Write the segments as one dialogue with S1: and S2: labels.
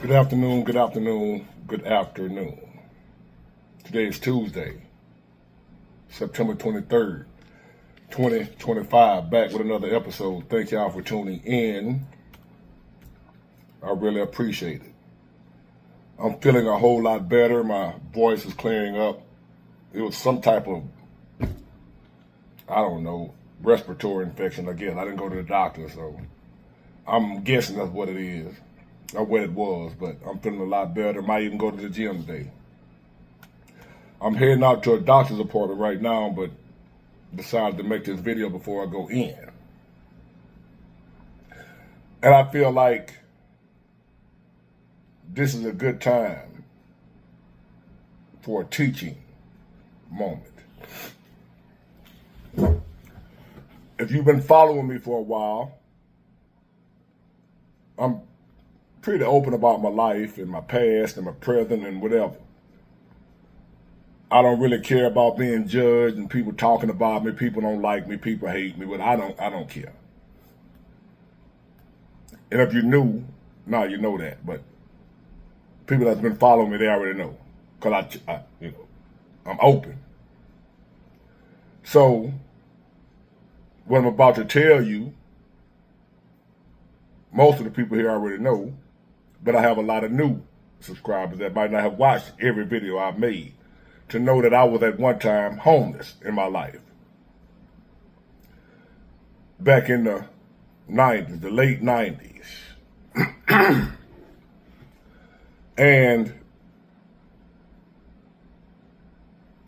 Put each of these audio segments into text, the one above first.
S1: Good afternoon, good afternoon, good afternoon. Today is Tuesday, September 23rd, 2025. Back with another episode. Thank y'all for tuning in. I really appreciate it. I'm feeling a whole lot better. My voice is clearing up. It was some type of, I don't know, respiratory infection again. I didn't go to the doctor, so I'm guessing that's what it is. Or what it was, but I'm feeling a lot better. Might even go to the gym today. I'm heading out to a doctor's appointment right now, but decided to make this video before I go in. And I feel like this is a good time for a teaching moment. If you've been following me for a while, I'm pretty open about my life and my past and my present and whatever. I don't really care about being judged and people talking about me. People don't like me. People hate me, but I don't care. And if you're new, now you know that. But people that's been following me, they already know, cause I'm open. So what I'm about to tell you, most of the people here already know. But I have a lot of new subscribers that might not have watched every video I've made to know that I was at one time homeless in my life. Back in the 90s, the late 90s. And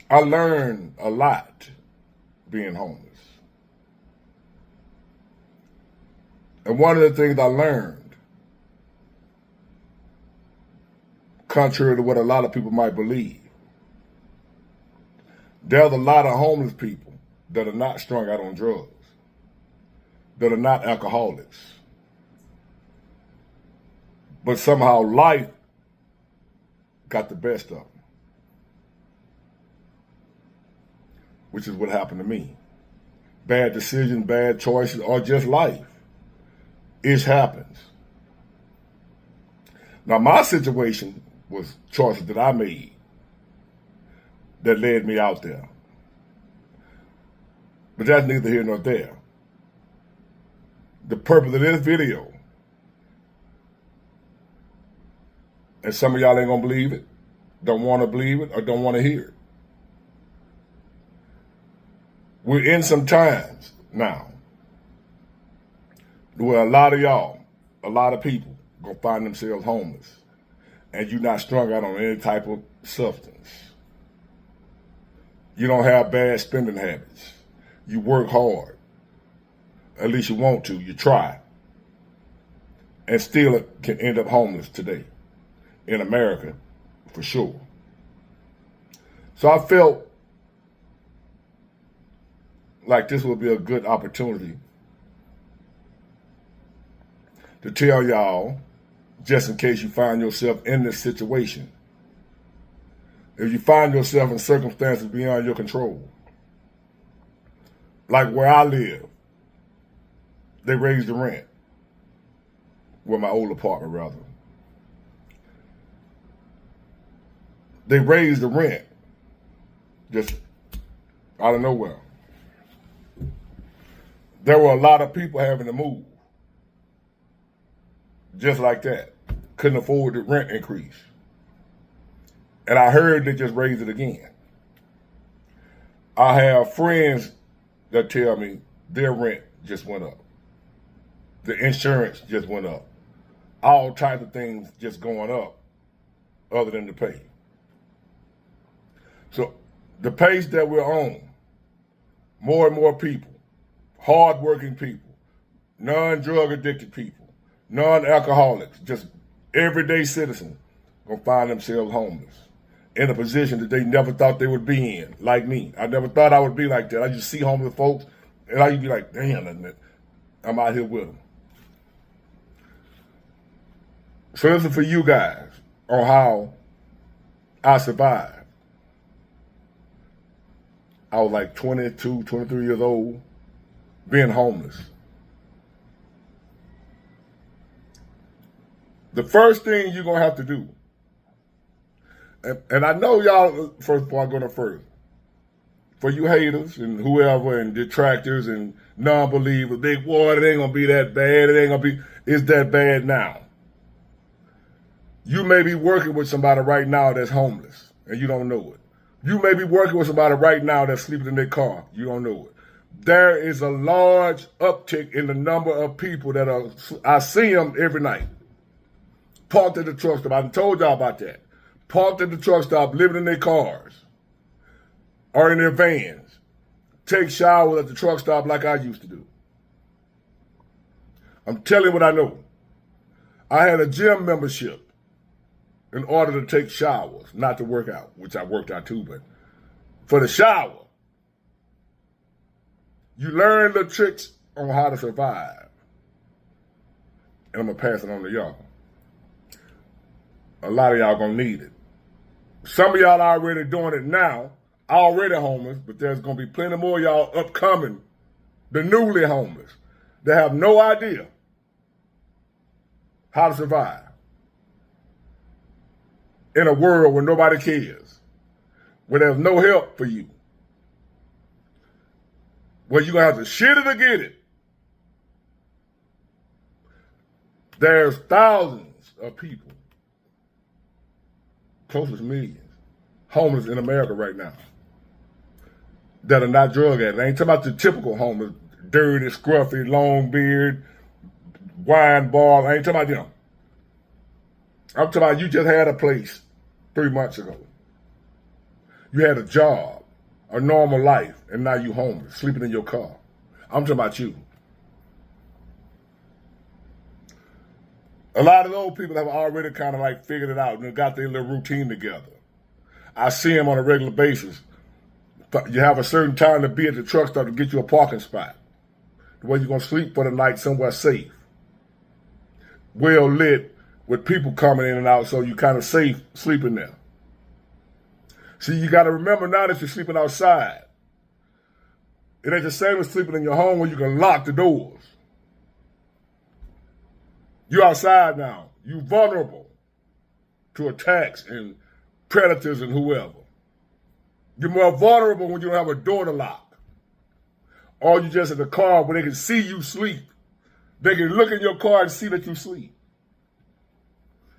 S1: I learned a lot being homeless. And one of the things I learned, contrary to what a lot of people might believe, there's a lot of homeless people that are not strung out on drugs, that are not alcoholics. But somehow life got the best of them, which is what happened to me. Bad decisions, bad choices, or just life. It happens. Now, my situation was choices that I made that led me out there. But that's neither here nor there. The purpose of this video, and some of y'all ain't gonna believe it, don't wanna believe it, or don't wanna hear it. We're in some times now where a lot of y'all, a lot of people gonna find themselves homeless. And you're not strung out on any type of substance. You don't have bad spending habits. You work hard. At least you want to. You try. And still can end up homeless today. In America, for sure. So I felt like this would be a good opportunity to tell y'all, just in case you find yourself in this situation. If you find yourself in circumstances beyond your control, like where I live, they raised the rent. Well, my old apartment, rather. They raised the rent just out of nowhere. There were a lot of people having to move. Just like that. Couldn't afford the rent increase. And I heard they just raised it again. I have friends that tell me their rent just went up. The insurance just went up. All types of things just going up other than the pay. So the pace that we're on, more and more people, hardworking people, non-drug addicted people, non-alcoholics, just everyday citizens gonna find themselves homeless in a position that they never thought they would be in, like me. I never thought I would be like that. I just see homeless folks, and I used to be like, damn, I'm out here with them. So this is for you guys on how I survived. I was like 22, 23 years old, being homeless. The first thing you're going to have to do, and I know y'all, first before I go no further, for you haters and whoever and detractors and non-believers, it ain't going to be that bad. It ain't going to be, it's that bad now. You may be working with somebody right now that's homeless and you don't know it. You may be working with somebody right now that's sleeping in their car. You don't know it. There is a large uptick in the number of people that are, I see them every night, parked at the truck stop. I told y'all about that. Parked at the truck stop, living in their cars or in their vans. Take showers at the truck stop like I used to do. I'm telling you what I know. I had a gym membership in order to take showers, not to work out, which I worked out too, but for the shower. You learn the tricks on how to survive. And I'm going to pass it on to y'all. A lot of y'all going to need it. Some of y'all are already doing it now, already homeless, but there's going to be plenty more of y'all upcoming, the newly homeless, that have no idea how to survive in a world where nobody cares, where there's no help for you, where you're going to have to shit it or get it. There's thousands of people, close to millions, homeless in America right now that are not drug addicts. I ain't talking about the typical homeless, dirty, scruffy, long beard, wine bar. I ain't talking about them. I'm talking about you just had a place 3 months ago. You had a job, a normal life, and now you homeless, sleeping in your car. I'm talking about you. A lot of those people have already kind of like figured it out and got their little routine together. I see them on a regular basis. You have a certain time to be at the truck stop to get you a parking spot, where you're going to sleep for the night somewhere safe, well lit, with people coming in and out, so you kind of safe sleeping there. See, you got to remember now that you're sleeping outside, it ain't the same as sleeping in your home where you can lock the doors. You're outside now. You're vulnerable to attacks and predators and whoever. You're more vulnerable when you don't have a door to lock. Or you just in the car where they can see you sleep. They can look in your car and see that you sleep.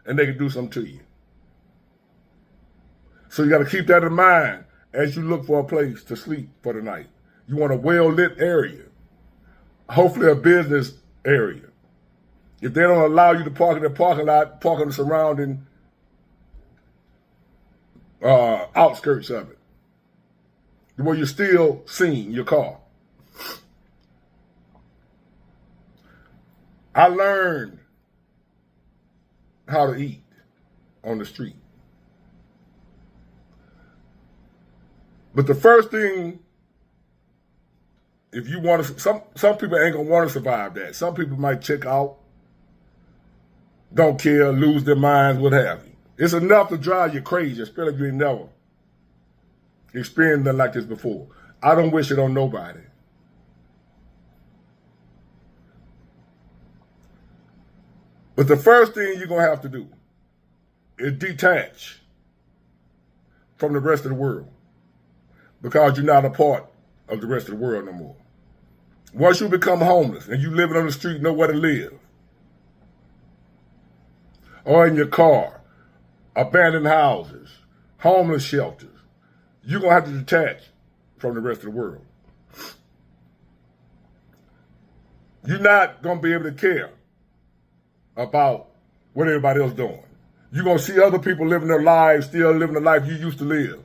S1: And they can do something to you. So you got to keep that in mind as you look for a place to sleep for the night. You want a well-lit area. Hopefully a business area. If they don't allow you to park in the parking lot, park in the surrounding outskirts of it, where you're still seeing your car. I learned how to eat on the street. But the first thing, if you want to, some people ain't going to want to survive that. Some people might check out, don't care, lose their minds, what have you. It's enough to drive you crazy, especially if you ain't never experienced nothing like this before. I don't wish it on nobody. But the first thing you're going to have to do is detach from the rest of the world, because you're not a part of the rest of the world no more. Once you become homeless and you living on the street, nowhere to live, or in your car, abandoned houses, homeless shelters, you're going to have to detach from the rest of the world. You're not going to be able to care about what everybody else doing. You're going to see other people living their lives, still living the life you used to live.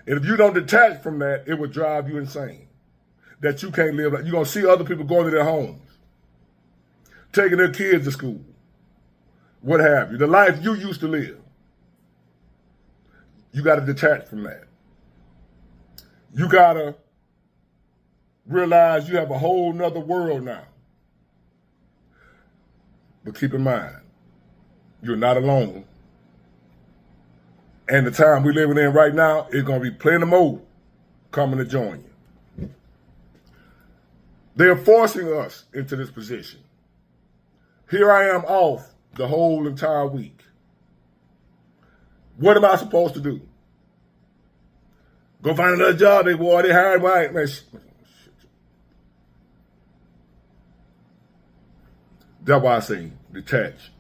S1: And if you don't detach from that, it would drive you insane. That you can't live like. You're going to see other people going to their homes, taking their kids to school, what have you. The life you used to live. You got to detach from that. You got to realize you have a whole nother world now. But keep in mind, you're not alone. And the time we're living in right now, it's going to be plenty more coming to join you. They're forcing us into this position. Here I am off the whole entire week. What am I supposed to do? Go find another job, they hired white man. That's why I say detach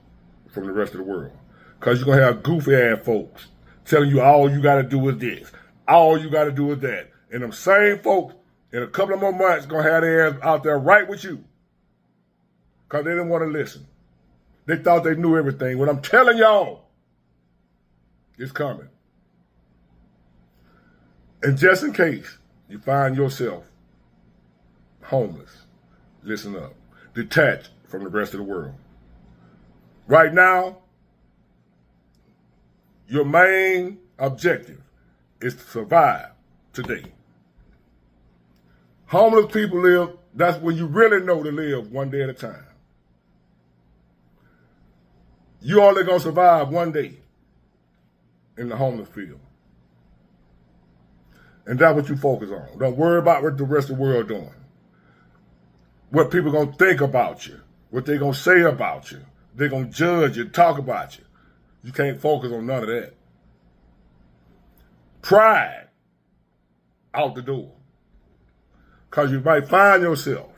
S1: from the rest of the world. Because you're going to have goofy ass folks telling you all you got to do is this. All you got to do is that. And them same folks in a couple of more months going to have their ass out there right with you. Because they didn't want to listen. They thought they knew everything. What I'm telling y'all is coming. And just in case you find yourself homeless, listen up. Detach from the rest of the world. Right now, your main objective is to survive today. Homeless people live, that's when you really know to live one day at a time. You only gonna survive one day in the homeless field. And that's what you focus on. Don't worry about what the rest of the world doing. What people gonna think about you. What they gonna say about you. They gonna judge you, talk about you. You can't focus on none of that. Pride out the door. Because you might find yourself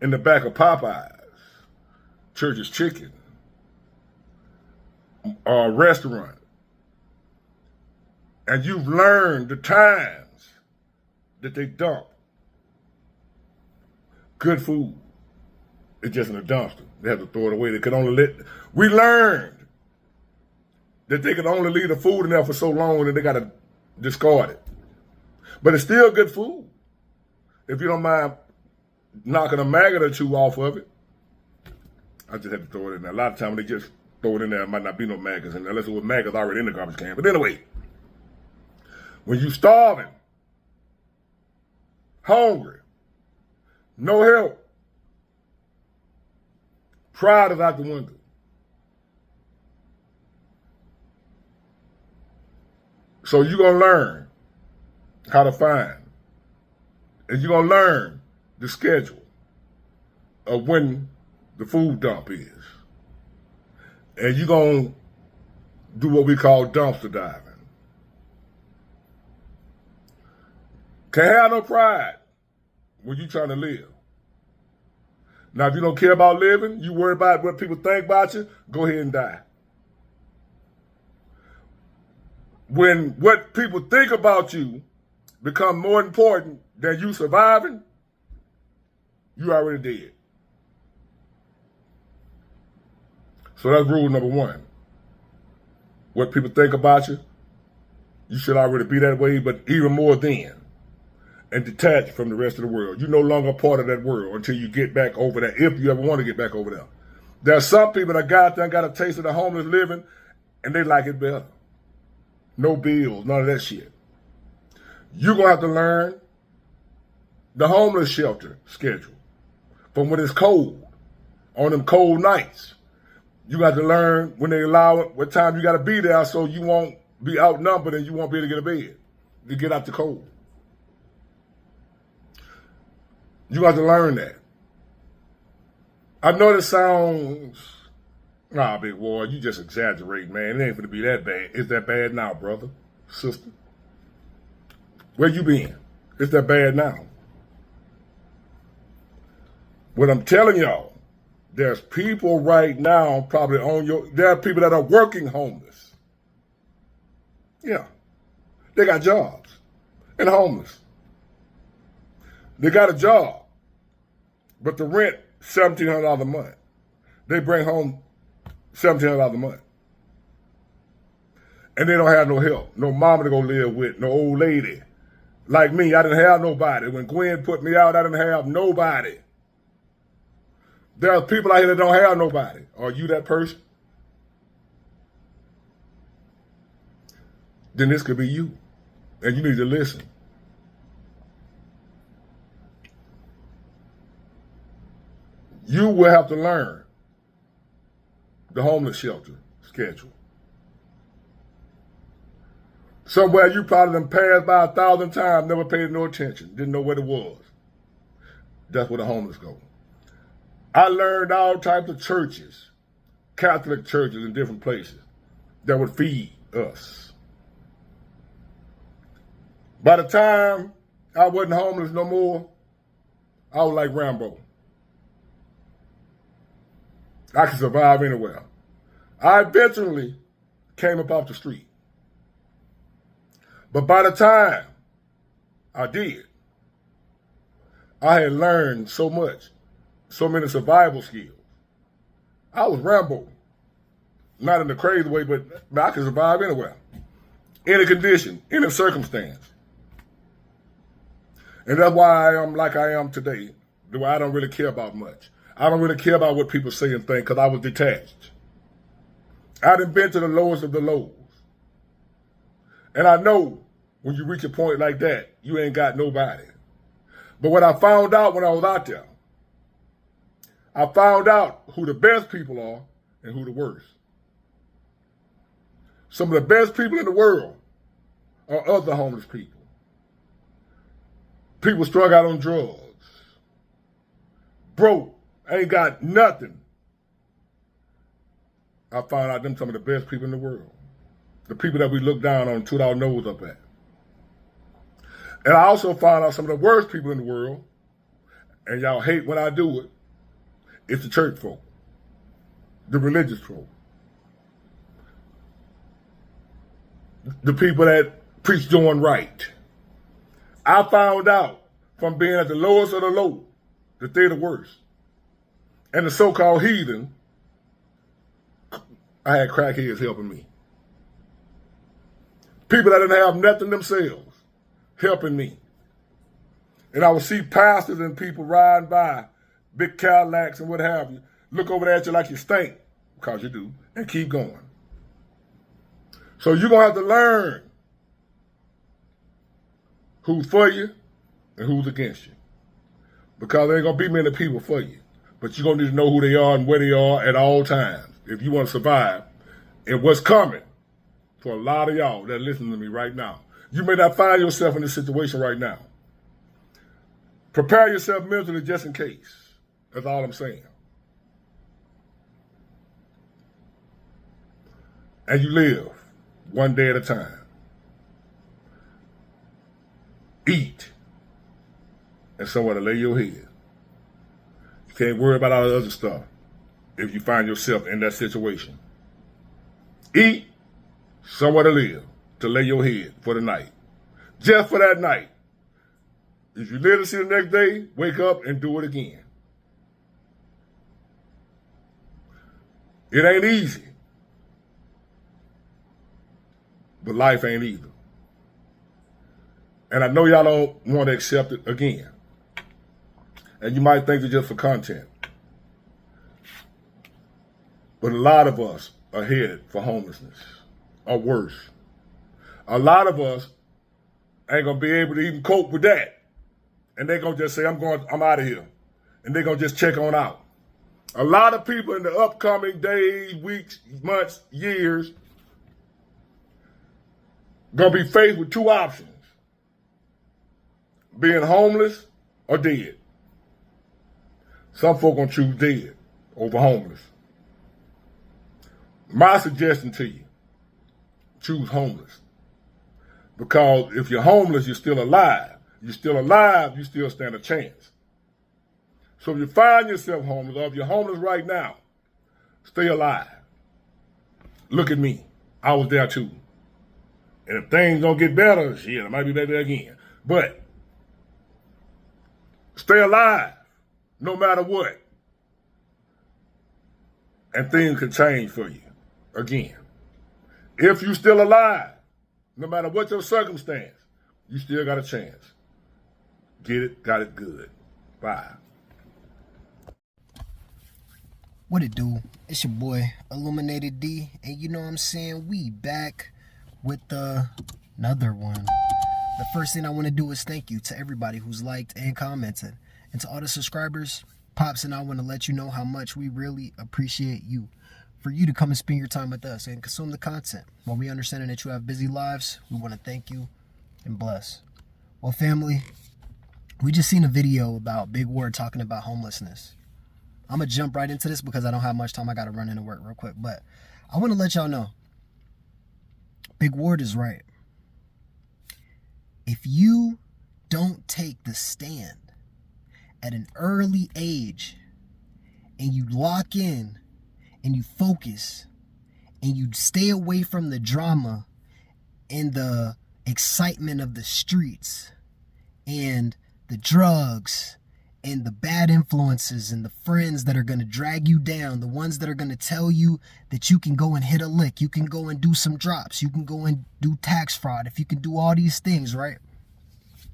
S1: in the back of Popeye's, Church's Chicken, or a restaurant. And you've learned the times that they dump good food. It's just in a dumpster. They have to throw it away. They could only we learned that they could only leave the food in there for so long that they got to discard it. But it's still good food. If you don't mind knocking a maggot or two off of it, I just had to throw it in there. A lot of times they just throw it in there. It might not be no maggots in there unless it was maggots already in the garbage can. But anyway, when you starving, hungry, no help, pride is out the window. So you're going to learn how to find. And you're going to learn the schedule of when the food dump is. And you're going to do what we call dumpster diving. Can't have no pride when you're trying to live. Now, if you don't care about living, you worry about what people think about you, go ahead and die. When what people think about you become more important than you surviving, you already dead. So that's rule number one. What people think about you, you should already be that way, but even more then. And detach from the rest of the world. You're no longer part of that world until you get back over there, if you ever want to get back over there. There are some people that got a taste of the homeless living, and they like it better. No bills, none of that shit. You're going to have to learn the homeless shelter schedule from when it's cold, on them cold nights. You got to learn when they allow it, what time you got to be there so you won't be outnumbered and you won't be able to get a bed to get out the cold. You got to learn that. I know this sounds, nah, big boy, you just exaggerate, man. It ain't gonna be that bad. It's that bad now, brother, sister. Where you been? It's that bad now. What I'm telling y'all, there's people right now probably there are people that are working homeless. Yeah. They got jobs and homeless. They got a job, but the rent, $1,700 a month. They bring home $1,700 a month. And they don't have no help, no mama to go live with, no old lady. Like me, I didn't have nobody. When Gwen put me out, I didn't have nobody. There are people out here that don't have nobody. Are you that person? Then this could be you. And you need to listen. You will have to learn the homeless shelter schedule. Somewhere you probably done passed by 1,000 times, never paid no attention, didn't know what it was. That's where the homeless go. I learned all types of churches Catholic churches in different places that would feed us. By the time I wasn't homeless no more, I was like Rambo. I could survive anywhere. I eventually came up off the street. But by the time I did, I had learned so much, so many survival skills. I was Rambo. Not in a crazy way, but I could survive anywhere. Any condition, any circumstance. And that's why I am like I am today. I don't really care about much. I don't really care about what people say and think because I was detached. I done been to the lowest of the lows. And I know when you reach a point like that, you ain't got nobody. But what I found out when I was out there, I found out who the best people are and who the worst. Some of the best people in the world are other homeless people. People strung out on drugs, broke, ain't got nothing. I found out them some of the best people in the world. The people that we look down on and toot our nose up at. And I also found out some of the worst people in the world, and y'all hate when I do it, it's the church folk, the religious folk. The people that preach doing right. I found out from being at the lowest of the low that they're the worst. And the so-called heathen, I had crackheads helping me. People that didn't have nothing themselves helping me. And I would see pastors and people riding by, big Cadillacs and what have you, look over there at you like you stink, because you do, and keep going. So you're going to have to learn who's for you and who's against you. Because there ain't going to be many people for you. But you're going to need to know who they are and where they are at all times if you want to survive and what's coming for a lot of y'all that are listening to me right now. You may not find yourself in this situation right now. Prepare yourself mentally just in case. That's all I'm saying. And you live one day at a time. Eat and somewhere to lay your head. You can't worry about all the other stuff if you find yourself in that situation. Eat, somewhere to live, to lay your head for the night. Just for that night. If you live to see the next day, wake up and do it again. It ain't easy. But life ain't either. And I know y'all don't want to accept it again. And you might think it's just for content. But a lot of us are headed for homelessness, or worse. A lot of us ain't going to be able to even cope with that. And they're going to just say, I'm out of here. And they're going to just check on out. A lot of people in the upcoming days, weeks, months, years, going to be faced with two options. Being homeless or dead. Some folk going to choose dead over homeless. My suggestion to you, choose homeless. Because if you're homeless, you're still alive. You're still alive, you still stand a chance. So if you find yourself homeless, or if you're homeless right now, stay alive. Look at me. I was there too. And if things don't get better, shit, it might be better again. But stay alive, no matter what. And things can change for you again. If you're still alive, no matter what your circumstance, you still got a chance. Get it, got it good. Bye.
S2: What it do? It's your boy, Illuminated D. And you know what I'm saying? We back with another one. The first thing I want to do is thank you to everybody who's liked and commented. And to all the subscribers, Pops and I want to let you know how much we really appreciate you. For you to come and spend your time with us and consume the content. While we understand that you have busy lives, we want to thank you and bless. Well, family, we just seen a video about Big Word talking about homelessness. I'm going to jump right into this because I don't have much time. I got to run into work real quick. But I want to let y'all know, Big Ward is right. If you don't take the stand at an early age and you lock in and you focus and you stay away from the drama and the excitement of the streets and the drugs and the bad influences and the friends that are going to drag you down, the ones that are going to tell you that you can go and hit a lick, you can go and do some drops, you can go and do tax fraud, if you can do all these things, right?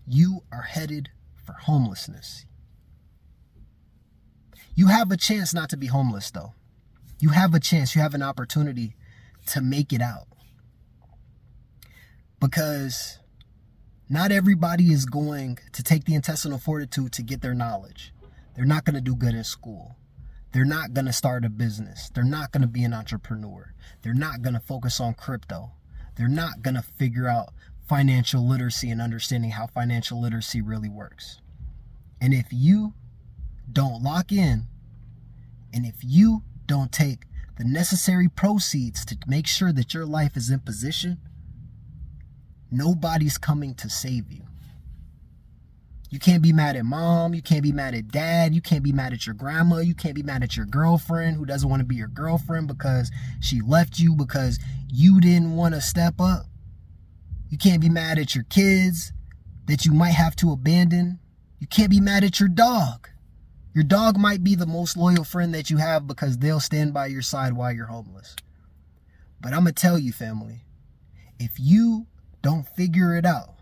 S2: You are headed for homelessness. You have a chance not to be homeless, though. You have a chance, you have an opportunity to make it out. Because not everybody is going to take the intestinal fortitude to get their knowledge. They're not going to do good in school. They're not going to start a business. They're not going to be an entrepreneur. They're not going to focus on crypto. They're not going to figure out financial literacy and understanding how financial literacy really works. And if you don't lock in, and if you don't take the necessary proceeds to make sure that your life is in position, nobody's coming to save you. You can't be mad at mom. You can't be mad at dad. You can't be mad at your grandma. You can't be mad at your girlfriend who doesn't want to be your girlfriend because she left you because you didn't want to step up. You can't be mad at your kids that you might have to abandon. You can't be mad at your dog. Your dog might be the most loyal friend that you have because they'll stand by your side while you're homeless. But I'm going to tell you, family, if you don't figure it out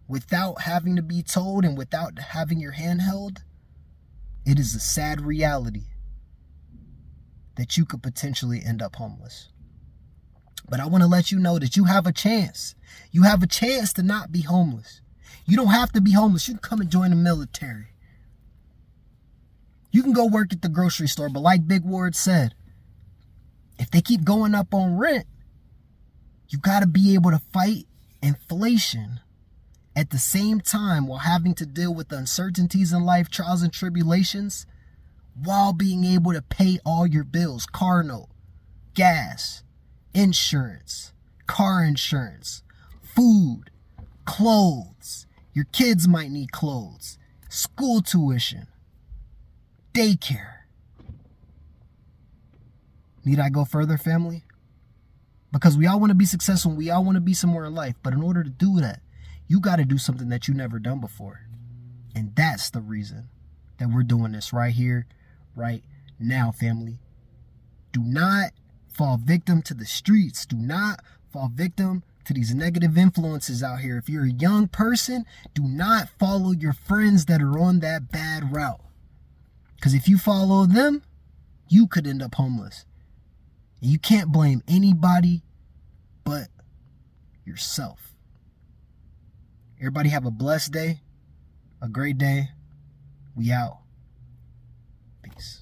S2: without having to be told and without having your hand held, it is a sad reality that you could potentially end up homeless. But I want to let you know that you have a chance. You have a chance to not be homeless. You don't have to be homeless. You can come and join the military. You can go work at the grocery store. But like Big Ward said, if they keep going up on rent, you got to be able to fight inflation at the same time while having to deal with the uncertainties in life, trials and tribulations, while being able to pay all your bills, car note, gas, insurance, car insurance, food, clothes. Your kids might need clothes, school tuition, daycare. Need I go further, family? Because we all want to be successful and we all want to be somewhere in life. But in order to do that, you got to do something that you've never done before. And that's the reason that we're doing this right here, right now, family. Do not fall victim to the streets. Do not fall victim to these negative influences out here. If you're a young person, do not follow your friends that are on that bad route. Because if you follow them, you could end up homeless. And you can't blame anybody but yourself. Everybody have a blessed day, a great day. We out. Peace.